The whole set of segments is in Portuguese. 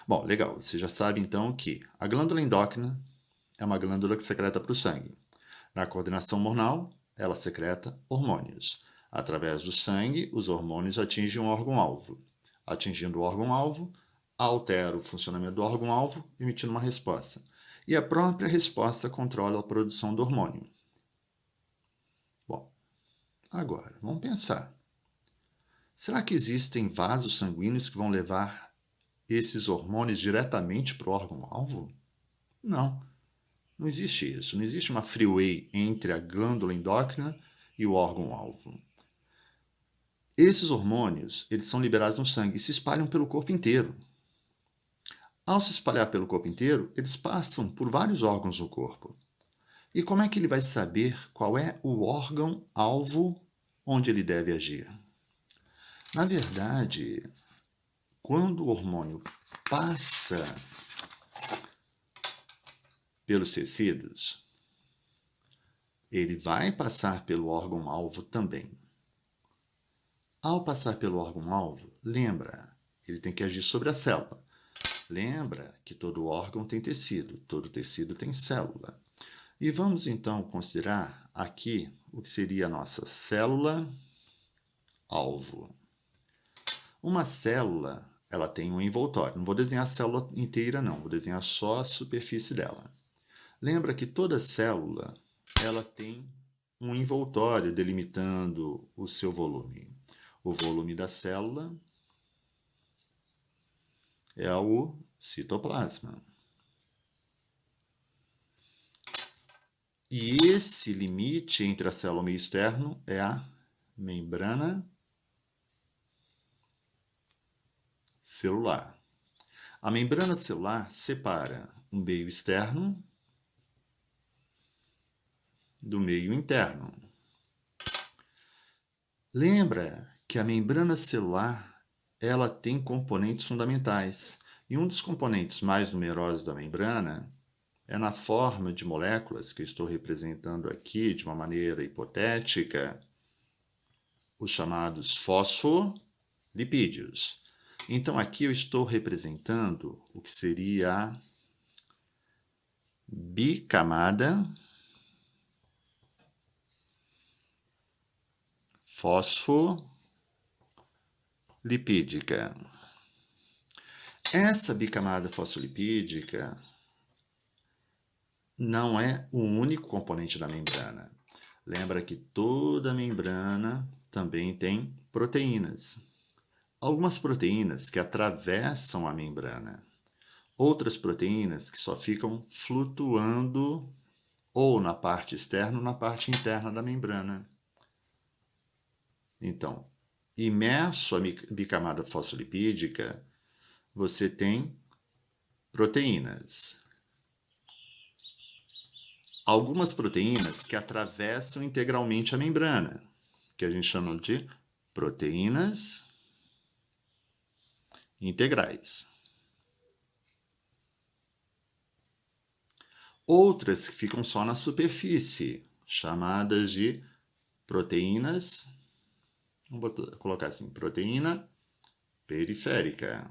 Bom, legal. Você já sabe então que a glândula endócrina é uma glândula que secreta para o sangue. Na coordenação hormonal, ela secreta hormônios. Através do sangue, os hormônios atingem o órgão-alvo. Atingindo o órgão-alvo, altera o funcionamento do órgão-alvo, emitindo uma resposta. E a própria resposta controla a produção do hormônio. Bom, agora, vamos pensar. Será que existem vasos sanguíneos que vão levar esses hormônios diretamente para o órgão-alvo? Não, não existe isso. Não existe uma freeway entre a glândula endócrina e o órgão-alvo. Esses hormônios, eles são liberados no sangue e se espalham pelo corpo inteiro. Ao se espalhar pelo corpo inteiro, eles passam por vários órgãos do corpo. E como é que ele vai saber qual é o órgão-alvo onde ele deve agir? Na verdade, quando o hormônio passa pelos tecidos, ele vai passar pelo órgão-alvo também. Ao passar pelo órgão-alvo, lembra, ele tem que agir sobre a célula. Lembra que todo órgão tem tecido, todo tecido tem célula. E vamos então considerar aqui o que seria a nossa célula-alvo. Uma célula, ela tem um envoltório. Não vou desenhar a célula inteira, não. Vou desenhar só a superfície dela. Lembra que toda célula, ela tem um envoltório delimitando o seu volume. O volume da célula é o citoplasma. E esse limite entre a célula e o meio externo é a membrana celular. A membrana celular separa o meio externo do meio interno. Lembra que a membrana celular, ela tem componentes fundamentais. E um dos componentes mais numerosos da membrana é na forma de moléculas que eu estou representando aqui de uma maneira hipotética, os chamados fosfolipídios. Então aqui eu estou representando o que seria a bicamada fosfolipídica. Essa bicamada fosfolipídica não é o único componente da membrana. Lembra que toda membrana também tem proteínas. Algumas proteínas que atravessam a membrana. Outras proteínas que só ficam flutuando ou na parte externa ou na parte interna da membrana. Então, imerso a bicamada fosfolipídica, você tem proteínas. Algumas proteínas que atravessam integralmente a membrana, que a gente chama de proteínas integrais. Outras que ficam só na superfície, chamadas de proteínas, vamos colocar assim, proteína periférica.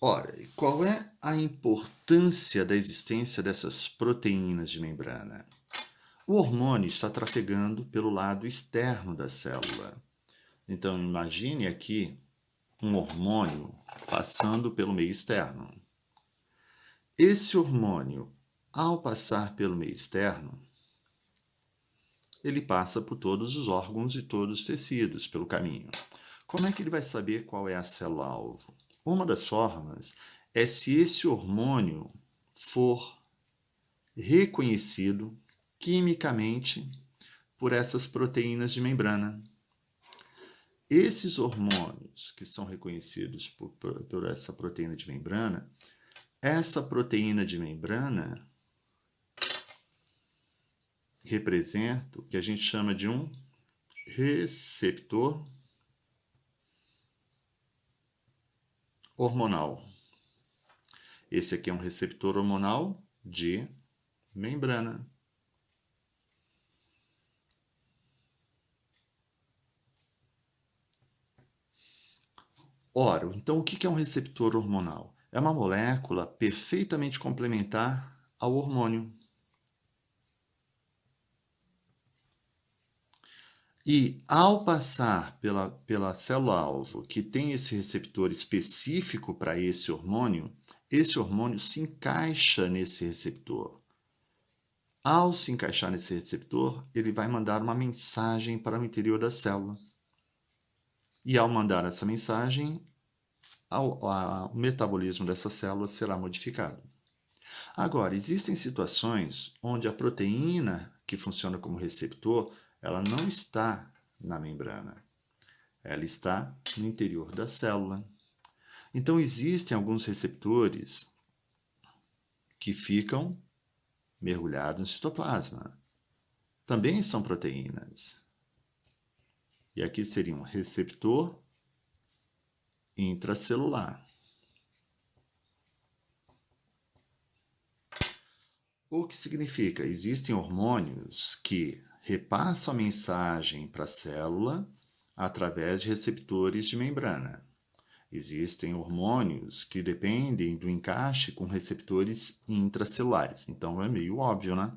Ora, qual é a importância da existência dessas proteínas de membrana? O hormônio está trafegando pelo lado externo da célula. Então, imagine aqui um hormônio passando pelo meio externo. Esse hormônio, ao passar pelo meio externo, ele passa por todos os órgãos e todos os tecidos pelo caminho. Como é que ele vai saber qual é a célula-alvo? Uma das formas é se esse hormônio for reconhecido quimicamente por essas proteínas de membrana. Esses hormônios que são reconhecidos por essa proteína de membrana, essa proteína de membrana representa o que a gente chama de um receptor hormonal. Esse aqui é um receptor hormonal de membrana. Ora, então o que é um receptor hormonal? É uma molécula perfeitamente complementar ao hormônio. E ao passar pela célula-alvo, que tem esse receptor específico para esse hormônio se encaixa nesse receptor. Ao se encaixar nesse receptor, ele vai mandar uma mensagem para o interior da célula. E ao mandar essa mensagem, o metabolismo dessa célula será modificado. Agora, existem situações onde a proteína que funciona como receptor, ela não está na membrana. Ela está no interior da célula. Então, existem alguns receptores que ficam mergulhados no citoplasma. Também são proteínas. E aqui seria um receptor intracelular. O que significa? Existem hormônios que repassam a mensagem para a célula através de receptores de membrana. Existem hormônios que dependem do encaixe com receptores intracelulares. Então é meio óbvio, né?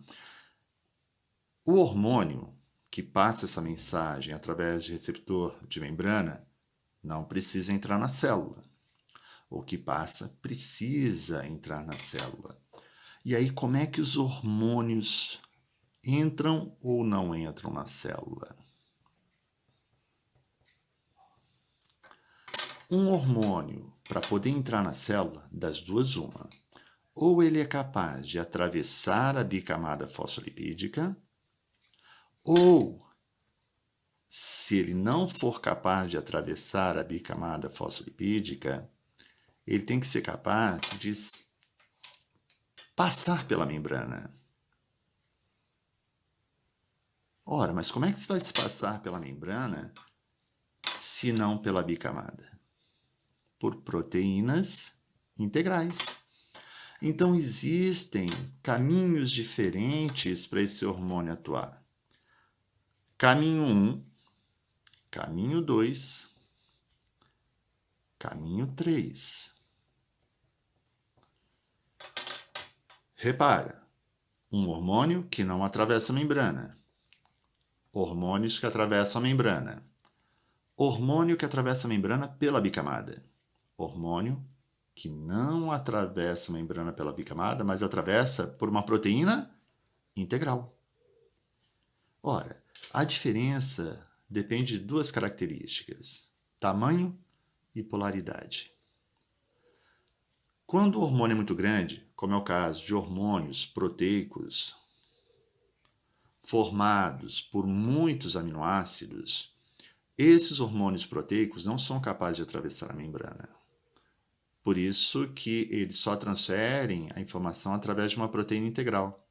O hormônio que passa essa mensagem através de receptor de membrana não precisa entrar na célula. O que passa precisa entrar na célula. E aí, como é que os hormônios entram ou não entram na célula? Um hormônio, para poder entrar na célula, das duas, uma. Ou ele é capaz de atravessar a bicamada fosfolipídica, ou, se ele não for capaz de atravessar a bicamada fosfolipídica, ele tem que ser capaz de passar pela membrana. Ora, mas como é que se vai se passar pela membrana se não pela bicamada? Por proteínas integrais. Então, existem caminhos diferentes para esse hormônio atuar. Caminho 1, caminho 2, caminho 3. Repara, um hormônio que não atravessa a membrana. Hormônios que atravessam a membrana. Hormônio que atravessa a membrana pela bicamada. Hormônio que não atravessa a membrana pela bicamada, mas atravessa por uma proteína integral. Ora, a diferença depende de duas características: tamanho e polaridade. Quando o hormônio é muito grande, como é o caso de hormônios proteicos formados por muitos aminoácidos, esses hormônios proteicos não são capazes de atravessar a membrana. Por isso que eles só transferem a informação através de uma proteína integral.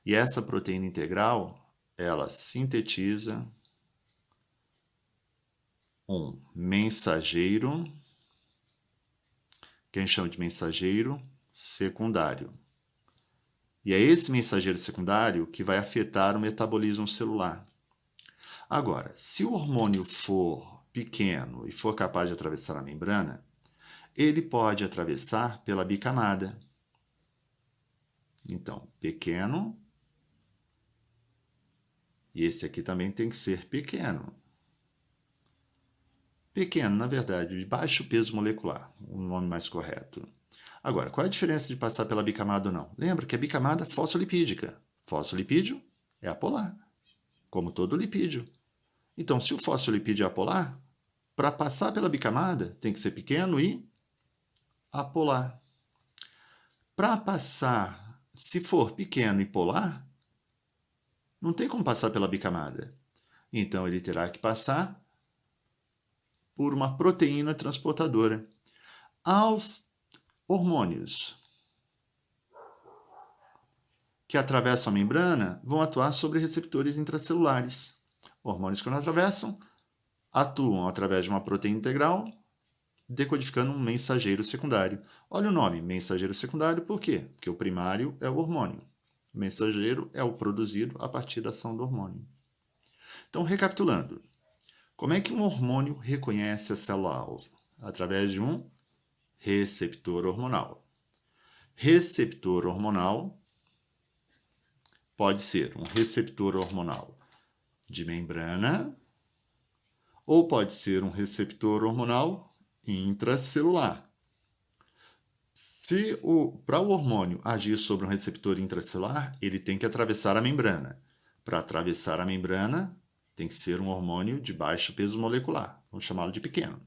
E essa proteína integral, ela sintetiza um mensageiro, que a gente chama de mensageiro secundário. E é esse mensageiro secundário que vai afetar o metabolismo celular. Agora, se o hormônio for pequeno e for capaz de atravessar a membrana, ele pode atravessar pela bicamada. Então, pequeno, e esse aqui também tem que ser pequeno. Pequeno, na verdade, de baixo peso molecular, o nome mais correto. Agora, qual é a diferença de passar pela bicamada ou não? Lembra que a bicamada é fosfolipídica. Fosfolipídio é apolar, como todo lipídio. Então, se o fosfolipídio é apolar, para passar pela bicamada tem que ser pequeno e apolar. Para passar, se for pequeno e polar, não tem como passar pela bicamada. Então, ele terá que passar por uma proteína transportadora. Aos hormônios que atravessam a membrana vão atuar sobre receptores intracelulares. Hormônios que não atravessam atuam através de uma proteína integral, decodificando um mensageiro secundário. Olha o nome, mensageiro secundário, por quê? Porque o primário é o hormônio. O mensageiro é o produzido a partir da ação do hormônio. Então, recapitulando, como é que um hormônio reconhece a célula-alvo? através de um receptor hormonal. Receptor hormonal pode ser um receptor hormonal de membrana ou pode ser um receptor hormonal intracelular. Para o hormônio agir sobre um receptor intracelular, ele tem que atravessar a membrana. Para atravessar a membrana, tem que ser um hormônio de baixo peso molecular, vamos chamá-lo de pequeno.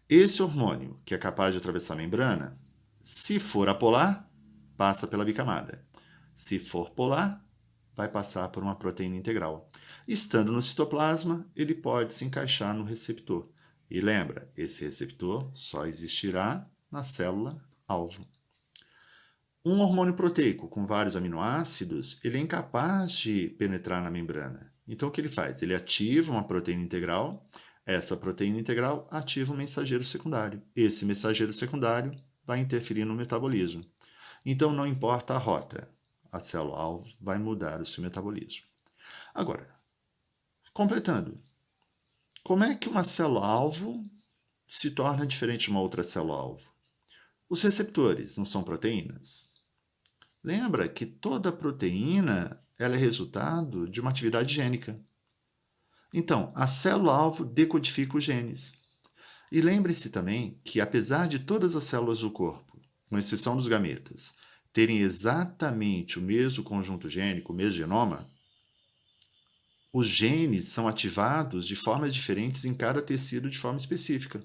Esse hormônio, que é capaz de atravessar a membrana, se for apolar, passa pela bicamada. Se for polar, vai passar por uma proteína integral. Estando no citoplasma, ele pode se encaixar no receptor. E lembra, esse receptor só existirá na célula-alvo. Um hormônio proteico com vários aminoácidos, ele é incapaz de penetrar na membrana. Então, o que ele faz? Ele ativa uma proteína integral. Essa proteína integral ativa um mensageiro secundário. Esse mensageiro secundário vai interferir no metabolismo. Então, não importa a rota, a célula-alvo vai mudar o seu metabolismo. Agora, completando, como é que uma célula-alvo se torna diferente de uma outra célula-alvo? Os receptores não são proteínas? Lembra que toda proteína ela é resultado de uma atividade gênica. Então, a célula-alvo decodifica os genes. E lembre-se também que, apesar de todas as células do corpo, com exceção dos gametas, terem exatamente o mesmo conjunto gênico, o mesmo genoma, os genes são ativados de formas diferentes em cada tecido de forma específica.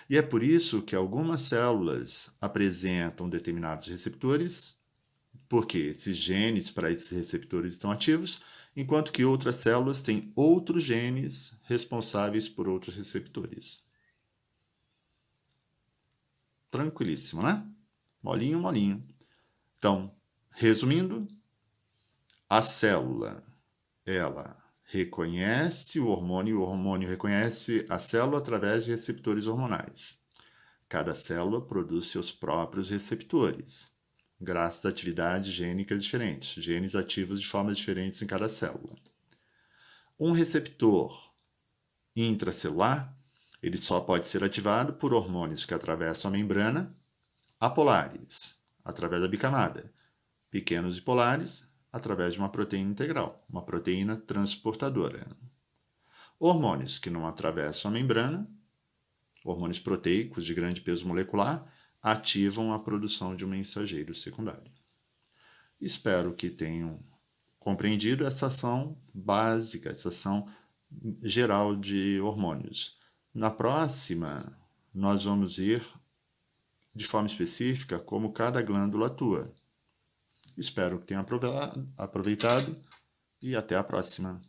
E é por isso que algumas células apresentam determinados receptores, porque esses genes para esses receptores estão ativos, enquanto que outras células têm outros genes responsáveis por outros receptores. Tranquilíssimo, né? Molinho, molinho. Então, resumindo, a célula, ela reconhece o hormônio reconhece a célula através de receptores hormonais. Cada célula produz seus próprios receptores, graças a atividades gênicas diferentes, genes ativos de formas diferentes em cada célula. Um receptor intracelular, ele só pode ser ativado por hormônios que atravessam a membrana, apolares, através da bicamada, pequenos e polares, através de uma proteína integral, uma proteína transportadora. Hormônios que não atravessam a membrana, hormônios proteicos de grande peso molecular, ativam a produção de um mensageiro secundário. Espero que tenham compreendido essa ação básica, essa ação geral de hormônios. Na próxima, nós vamos ver de forma específica como cada glândula atua. Espero que tenham aproveitado e até a próxima.